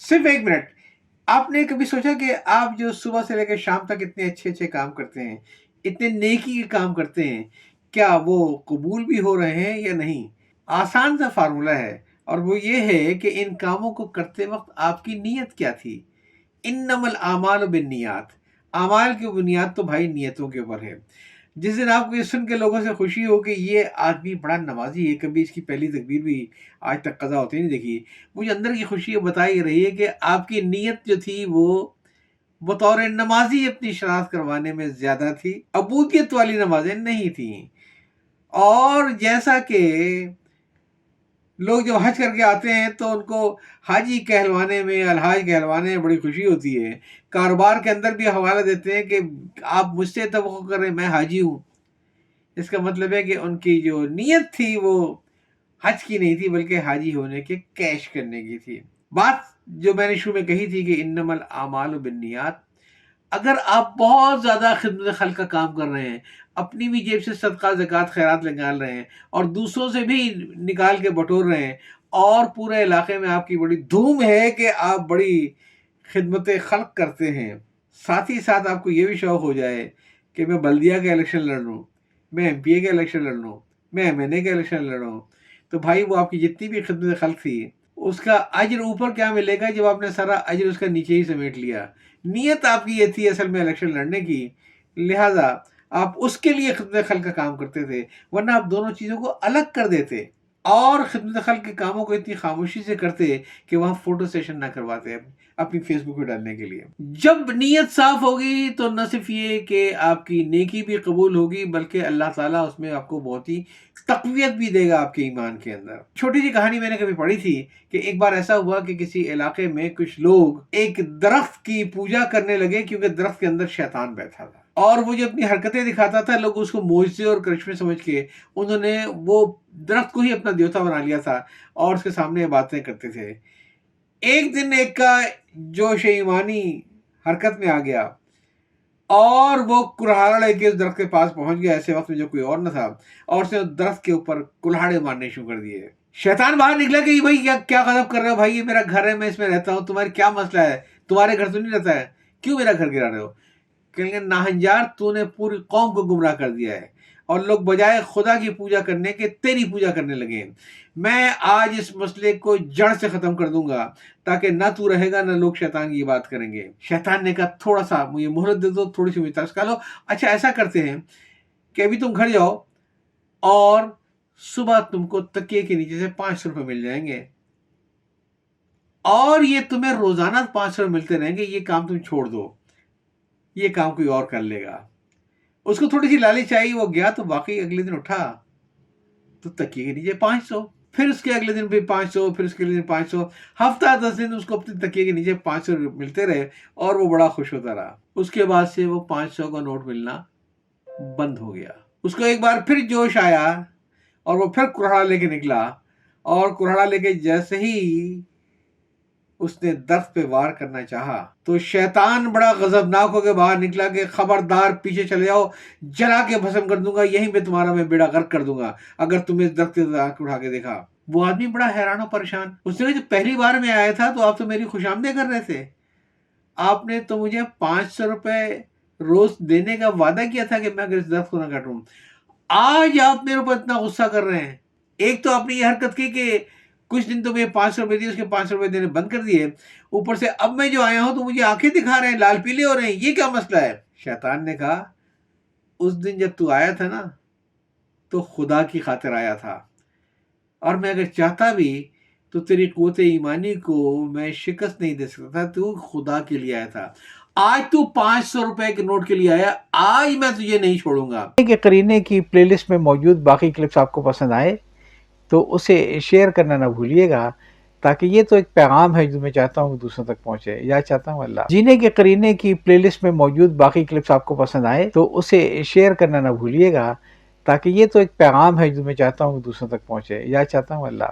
सिर्फ 1 मिनट। आपने कभी सोचा कि आप जो सुबह से लेकर शाम तक इतने अच्छे-अच्छे काम करते हैं, इतने नेकी के काम करते हैं, क्या वो कबूल भी हो रहे हैं या नहीं? आसान सा फ़ॉर्मूला है और वो ये है कि इन कामों को करते वक़्त आपकी नीयत क्या थी? इन्नमल आमालु बिन्नियात। अमाल की बुनियाद तो भाई नियतों के ऊपर है। जिस दिन आपको ये सुन के लोगों से खुशी हो कि ये आदमी बड़ा नमाज़ी है, कभी इसकी पहली तकबीर भी आज तक क़ज़ा होती नहीं देखी। मुझे अंदर की खुशी ये बता ही रही है कि आपकी नीयत जो थी वो बतौर नमाज़ी अपनी शनाख्त करवाने में ज़्यादा थी, अबूदियत वाली नमाज़ें नहीं थीं। और जैसा कि लोग जब हज करके आते हैं तो उनको हाजी कहलवाने में, अलहाज कहलवाने में बड़ी खुशी होती है। कारोबार के अंदर भी हवाला देते हैं कि आप मुझसे तवक्कुल कर रहे हैं, मैं हाजी हूँ। इसका मतलब है कि उनकी जो नीयत थी वो हज की नहीं थी बल्कि हाजी होने के कैश करने की थी। बात जो मैंने शुरू में कही थी कि इन्नमल आमालु बिन्नियात, अगर आप बहुत ज़्यादा खिदमत खल्क़ का काम कर रहे हैं, अपनी भी जेब से सदका, ज़कात, खैरात निकाल रहे हैं और दूसरों से भी निकाल के बटोर रहे हैं और पूरे इलाके में आपकी बड़ी धूम है कि आप बड़ी खिदमत खल्क़ करते हैं, साथ ही साथ आपको ये भी शौक़ हो जाए कि मैं बल्दिया का इलेक्शन लड़ लूँ, मैं एमपीए का इलेक्शन लड़ लूँ, मैं एमएनए का इलेक्शन लड़ूँ, तो भाई वो आपकी जितनी भी खिदमत खल्क़ थी, उसका अज्र ऊपर क्या मिलेगा जब आपने सारा अज्र उसका नीचे ही समेट लिया। नीयत आपकी ये थी असल में इलेक्शन लड़ने की, लिहाजा आप उसके लिए खिदमत खल्क़ का काम करते थे, वरना आप दोनों चीज़ों को अलग कर देते और खिदमत खल्क़ के कामों को इतनी खामोशी से करते कि वहाँ फ़ोटो सेशन ना करवाते अपनी फेसबुक पे डालने के लिए। जब नीयत साफ़ होगी तो न सिर्फ ये कि आपकी नेकी भी कबूल होगी बल्कि अल्लाह ताला उसमें आपको बहुत ही तक़वियत भी देगा आपके ईमान के अंदर। छोटी सी कहानी मैंने कभी पढ़ी थी कि एक बार ऐसा हुआ कि किसी इलाके में कुछ लोग एक दरख्त की पूजा करने लगे क्योंकि दरख्त के अंदर शैतान बैठा था और वो जो अपनी हरकतें दिखाता था लोग उसको मोज़े और करिश्मे समझ के उन्होंने वो दरख्त को ही अपना देवता बना लिया था और उसके सामने बातें करते थे। एक दिन एक का जोश ईमानी हरकत में आ गया और वो कुल्हाड़ा लेके उस दरख्त के पास पहुंच गया ऐसे वक्त में जो कोई और न था और उसने उस दरख्त के ऊपर कुल्हाड़े मारने शुरू कर दिए। शैतान बाहर निकला कि भाई क्या क्या गज़ब कर रहे हो भाई, ये मेरा घर है, मैं इसमें रहता हूँ, तुम्हारे क्या मसला है, तुम्हारे घर तो नहीं रहता है, क्यों मेरा घर गिरा रहे हो? कहेंगे नाहंजार तूने पूरी कौम को गुमराह कर दिया है और लोग बजाय खुदा की पूजा करने के तेरी पूजा करने लगे। मैं आज इस मसले को जड़ से ख़त्म कर दूंगा ताकि ना तू रहेगा ना लोग शैतान की बात करेंगे। शैतान ने कहा थोड़ा सा मुझे मोहलत दे दो, थोड़ी सी मुझे तरस खा लो। अच्छा ऐसा करते हैं कि अभी तुम घर जाओ और सुबह तुमको तकिए के नीचे से 500 रुपये मिल जाएंगे और ये तुम्हें रोज़ाना 500 रुपये मिलते रहेंगे, ये काम तुम छोड़ दो, ये काम कोई और कर लेगा। उसको थोड़ी सी लालच आई, वो गया तो वाकई अगले दिन उठा तो तकिए के नीचे 500, फिर उसके अगले दिन भी 500, फिर उसके अगले दिन 500, हफ्ता 10 दिन उसको अपने तकिए के नीचे 500 मिलते रहे और वो बड़ा खुश होता रहा। उसके बाद से वो 500 का नोट मिलना बंद हो गया। उसको एक बार फिर जोश आया और वो फिर कुल्हाड़ा लेके निकला और कुल्हाड़ा लेके जैसे ही उसने दरख्त पे वार करना चाहा तो शैतान बड़ा गजबनाक होकर बाहर निकला कि खबरदार पीछे चले जाओ, जला के भस्म कर दूंगा, यहीं पे तुम्हारा मैं बेड़ा गर्क कर दूंगा अगर तुम इस दरख्त से आंख उठा के देखा। वो आदमी बड़ा हैरान और परेशान। उसने कहा जब पहली बार मैं आया था तो आप तो मेरी खुशामदीद कर रहे थे, आपने तो मुझे 500 रुपए रोज देने का वादा किया था कि मैं अगर इस दरख्त को ना काटूं, आज आप मेरे ऊपर इतना गुस्सा कर रहे हैं। एक तो आपने ये हरकत की कि कुछ दिन तो मुझे 500 रुपये दिए, उसके 500 रुपये देने बंद कर दिए, ऊपर से अब मैं जो आया हूं तो मुझे आंखें दिखा रहे हैं, लाल पीले हो रहे हैं, ये क्या मसला है? शैतान ने कहा उस दिन जब तू आया था ना तो खुदा की खातिर आया था और मैं अगर चाहता भी तो तेरी क़ुव्वत ईमानी को मैं शिकस्त नहीं दे सकता था, तू खुदा के लिए आया था। आज तू 500 रुपए के नोट के लिए आया, आज मैं तुझे नहीं छोड़ूंगा। के करीने की प्लेलिस्ट में मौजूद बाकी क्लिप्स आपको पसंद आए तो उसे शेयर करना ना भूलिएगा, ताकि ये तो एक पैगाम है जो मैं चाहता हूँ दूसरों तक पहुँचे। या चाहता हूँ अल्लाह जीने के करीने की प्लेलिस्ट में मौजूद बाकी क्लिप्स आपको पसंद आए तो उसे शेयर करना ना भूलिएगा, ताकि ये तो एक पैगाम है जो मैं चाहता हूँ दूसरों तक पहुँचे। या चाहता हूँ अल्लाह।